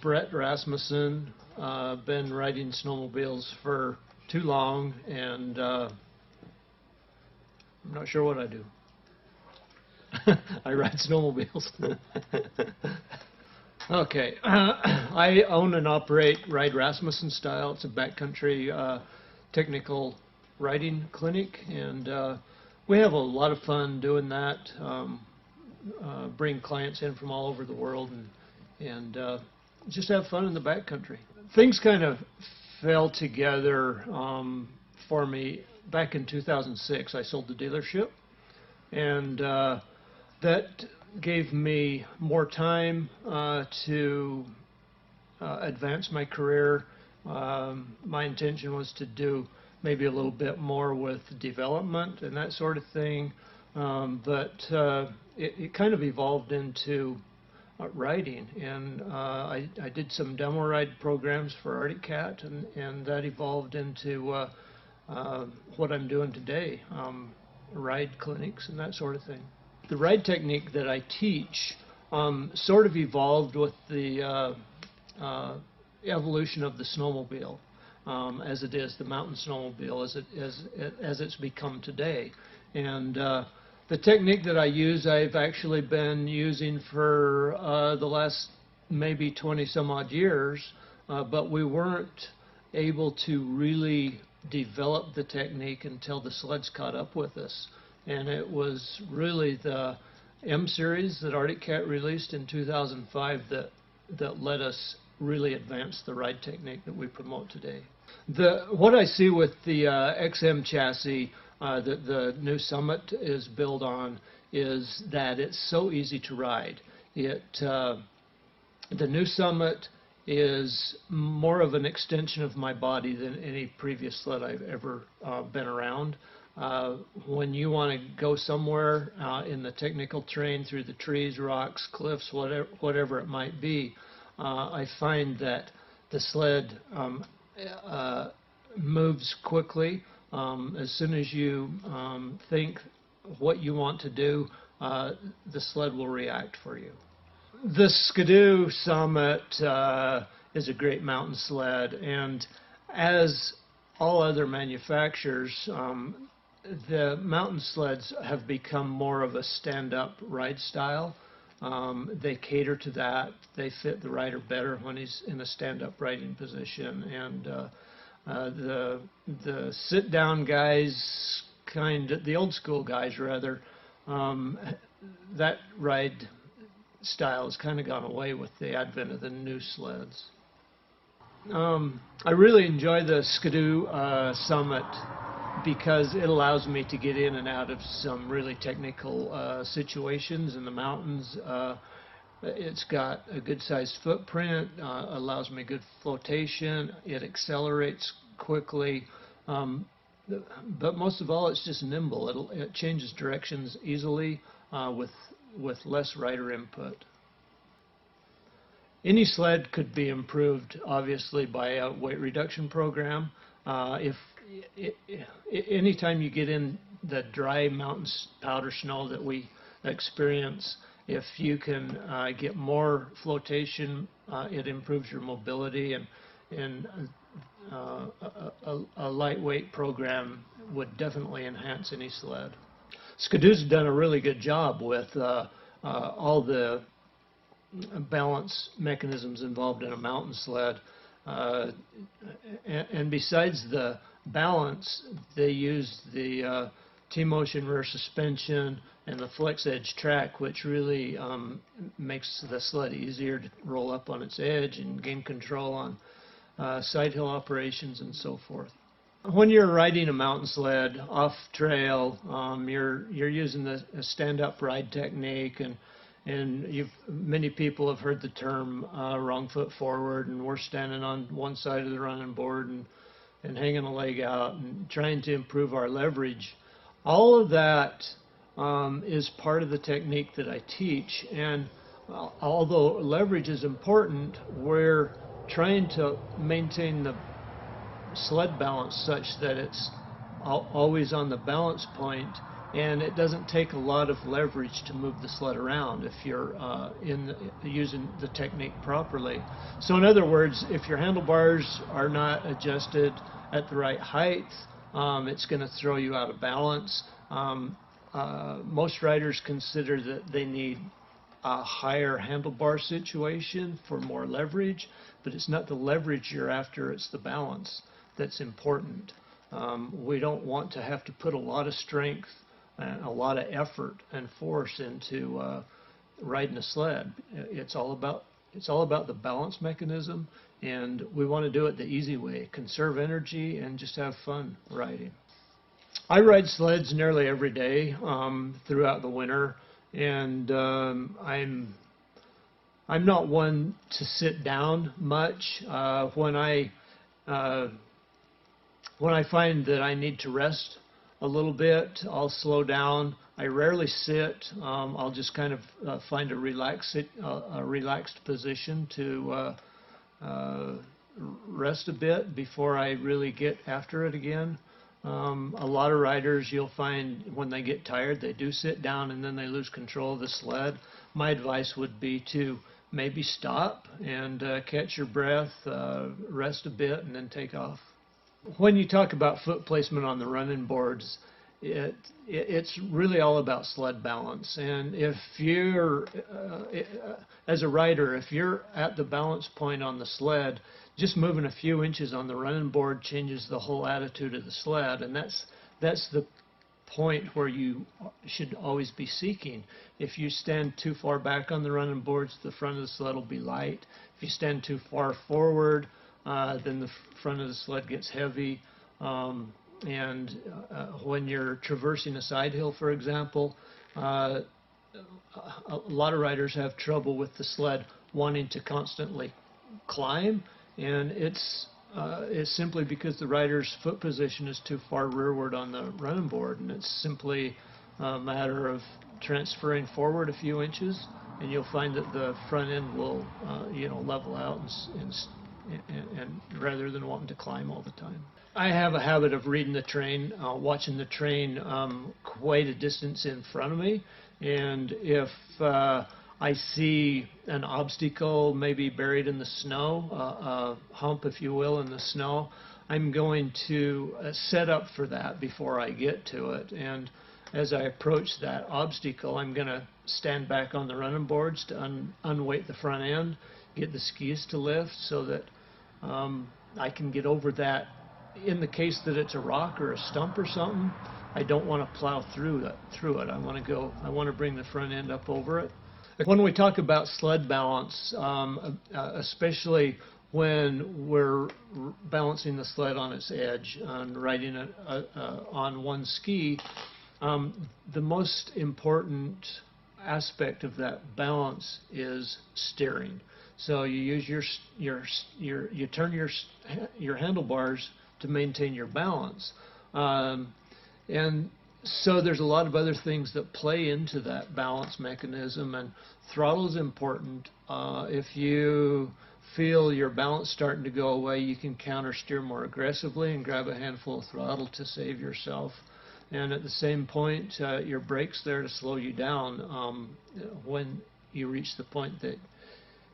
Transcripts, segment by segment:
Bret Rasmussen. Been riding snowmobiles for too long, and I'm not sure what I do. I ride snowmobiles. Okay, I own and operate Ride Rasmussen Style. It's a backcountry technical riding clinic, and we have a lot of fun doing that. Bring clients in from all over the world and just have fun in the backcountry. Things kind of fell together for me back in 2006. I sold the dealership, and that gave me more time to advance my career. My intention was to do maybe a little bit more with development and that sort of thing, but it kind of evolved into riding, and I did some demo ride programs for Arctic Cat, and that evolved into what I'm doing today, ride clinics and that sort of thing. The ride technique that I teach sort of evolved with the evolution of the snowmobile, as it is, the mountain snowmobile as it's become today. And the technique that I use, I've actually been using for the last maybe 20 some odd years, but we weren't able to really develop the technique until the sleds caught up with us. And it was really the M series that Arctic Cat released in 2005 that let us really advance the ride technique that we promote today. What I see with the XM chassis that the new Summit is built on is that it's so easy to ride. The new Summit is more of an extension of my body than any previous sled I've ever been around. When you want to go somewhere in the technical terrain, through the trees, rocks, cliffs, whatever it might be, I find that the sled moves quickly. As soon as you think what you want to do, the sled will react for you. The Skidoo Summit is a great mountain sled, and as all other manufacturers, the mountain sleds have become more of a stand-up ride style. They cater to that. They fit the rider better when he's in a stand-up riding position, and the sit-down guys, the old school guys rather, that ride style has kind of gone away with the advent of the new sleds. I really enjoy the Skidoo Summit because it allows me to get in and out of some really technical situations in the mountains. It's got a good sized footprint, allows me good flotation, it accelerates quickly, but most of all it's just nimble. It changes directions easily with less rider input. Any sled could be improved obviously by a weight reduction program. Anytime you get in the dry mountains powder snow that we experience, if you can get more flotation, it improves your mobility, and a lightweight program would definitely enhance any sled. Skidoo's done a really good job with all the balance mechanisms involved in a mountain sled, and besides the balance, they use the T-motion rear suspension and the flex edge track, which really makes the sled easier to roll up on its edge and gain control on side hill operations and so forth. When you're riding a mountain sled off trail, you're using a stand-up ride technique, and many people have heard the term wrong foot forward, and we're standing on one side of the running board and hanging a leg out and trying to improve our leverage. All of that is part of the technique that I teach, and although leverage is important, we're trying to maintain the sled balance such that it's always on the balance point and it doesn't take a lot of leverage to move the sled around if you're using the technique properly. So in other words, if your handlebars are not adjusted at the right height, it's going to throw you out of balance. Most riders consider that they need a higher handlebar situation for more leverage, but it's not the leverage you're after, it's the balance that's important. We don't want to have to put a lot of strength and a lot of effort and force into riding a sled. It's all about the balance mechanism, and we want to do it the easy way, conserve energy and just have fun riding. I ride sleds nearly every day throughout the winter, and I'm not one to sit down much. When I find that I need to rest a little bit, I'll slow down. I rarely sit. I'll just kind of find a relaxed position to rest a bit before I really get after it again. A lot of riders, you'll find when they get tired, they do sit down and then they lose control of the sled. My advice would be to maybe stop and catch your breath, rest a bit, and then take off. When you talk about foot placement on the running boards, it's really all about sled balance. And if you're, as a rider, if you're at the balance point on the sled, just moving a few inches on the running board changes the whole attitude of the sled, and that's the point where you should always be seeking. If you stand too far back on the running boards, the front of the sled will be light. If you stand too far forward, then the front of the sled gets heavy. When you're traversing a side hill, for example, a lot of riders have trouble with the sled wanting to constantly climb, and it's simply because the rider's foot position is too far rearward on the running board, and it's simply a matter of transferring forward a few inches, and you'll find that the front end will level out and rather than wanting to climb all the time. I have a habit of reading the terrain, watching the terrain quite a distance in front of me, and if I see an obstacle maybe buried in the snow, a hump, if you will, in the snow, I'm going to set up for that before I get to it. And as I approach that obstacle, I'm going to stand back on the running boards to unweight the front end, get the skis to lift so that I can get over that. In the case that it's a rock or a stump or something, I don't want to plow through it. I want to bring the front end up over it. When we talk about sled balance, especially when we're balancing the sled on its edge and riding it on one ski, the most important aspect of that balance is steering. So you use you turn your handlebars to maintain your balance, and so there's a lot of other things that play into that balance mechanism, and throttle is important. If you feel your balance starting to go away, you can counter steer more aggressively and grab a handful of throttle to save yourself. And at the same point, your brake's there to slow you down when you reach the point that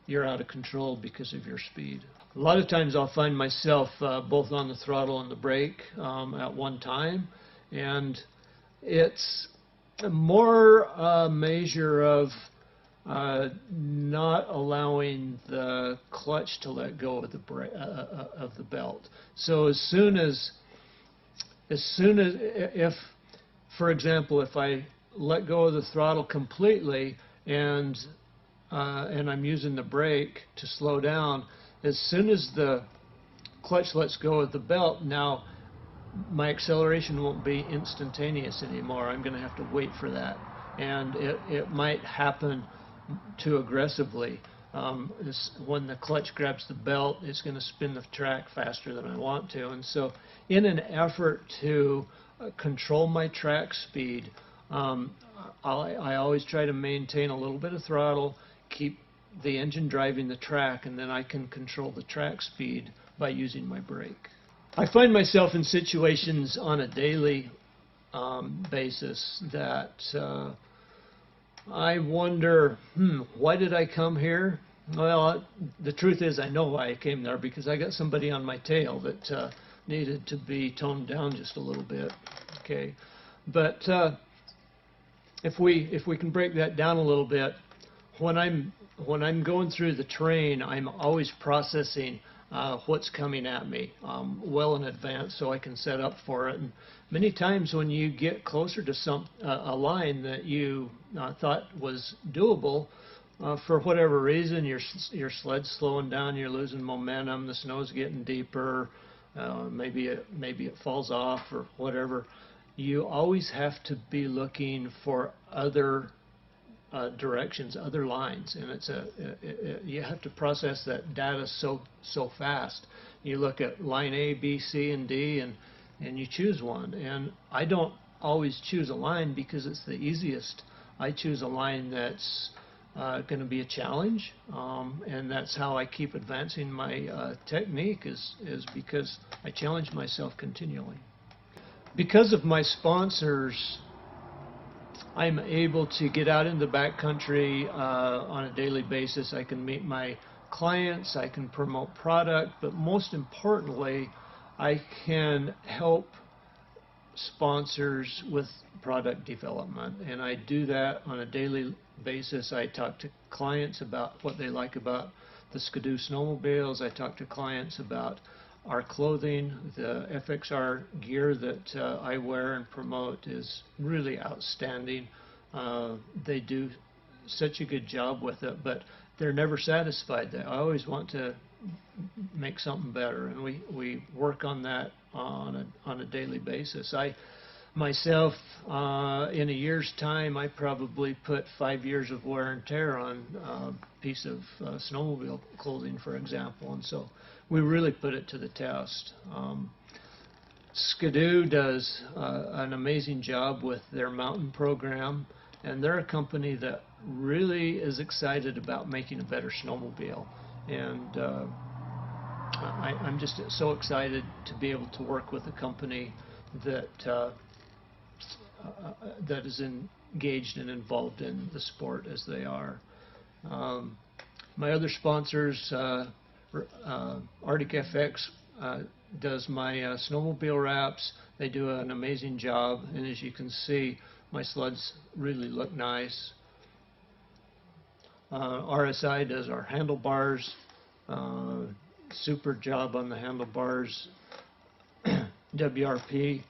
you're out of control because of your speed. A lot of times I'll find myself both on the throttle and the brake at one time, and it's more a measure of not allowing the clutch to let go of the belt. So as soon as if, for example, if I let go of the throttle completely and I'm using the brake to slow down, as soon as the clutch lets go of the belt, now my acceleration won't be instantaneous anymore. I'm going to have to wait for that, and it might happen too aggressively. When the clutch grabs the belt, it's going to spin the track faster than I want to, and so in an effort to control my track speed, I always try to maintain a little bit of throttle, keep the engine driving the track, and then I can control the track speed by using my brake. I find myself in situations on a daily basis that I wonder, why did I come here? Well, the truth is I know why I came there, because I got somebody on my tail that needed to be toned down just a little bit. Okay, but if we can break that down a little bit, when I'm going through the terrain, I'm always processing what's coming at me well in advance, so I can set up for it. And many times when you get closer to a line that you thought was doable, for whatever reason, your sled's slowing down, you're losing momentum, the snow's getting deeper, maybe it falls off or whatever. You always have to be looking for other directions, other lines, and you have to process that data so fast. You look at line A, B, C, and D, and you choose one. And I don't always choose a line because it's the easiest. I choose a line that's going to be a challenge, and that's how I keep advancing my technique, is because I challenge myself continually. Because of my sponsors, I'm able to get out in the backcountry on a daily basis. I can meet my clients, I can promote product, but most importantly, I can help sponsors with product development, and I do that on a daily basis. I talk to clients about what they like about the Ski-Doo snowmobiles. I talk to clients about our clothing. The FXR gear that I wear and promote is really outstanding. They do such a good job with it, but they're never satisfied. They always want to make something better, and we work on that on a daily basis. Myself, in a year's time, I probably put 5 years of wear and tear on a piece of snowmobile clothing, for example, and so we really put it to the test. Ski-Doo does an amazing job with their mountain program, and they're a company that really is excited about making a better snowmobile, and I'm just so excited to be able to work with a company that that is engaged and involved in the sport as they are. My other sponsors, Arctic FX does my Snowmobile Wraps. They do an amazing job, and as you can see, my sleds really look nice. RSI does our handlebars. Super job on the handlebars. WRP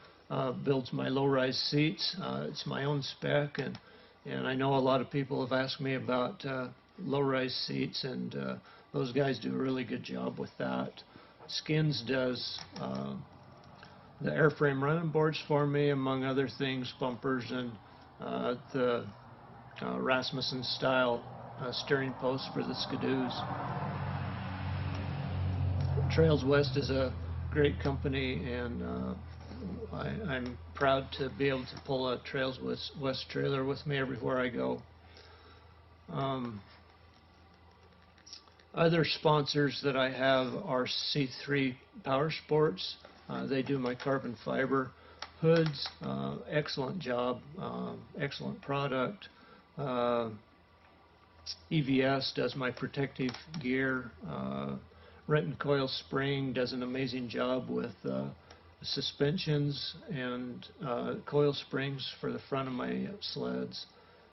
builds my low-rise seats. It's my own spec, and I know a lot of people have asked me about low-rise seats, and those guys do a really good job with that. Skins does the airframe running boards for me, among other things, bumpers, and the Rasmussen Style steering posts for the Ski-Doos. Trails West is a great company, and I'm proud to be able to pull a Trails West trailer with me everywhere I go. Other sponsors that I have are C3 Power Sports. They do my carbon fiber hoods. Excellent job, excellent product. EVS does my protective gear. Renton Coil Spring does an amazing job with suspensions and coil springs for the front of my sleds.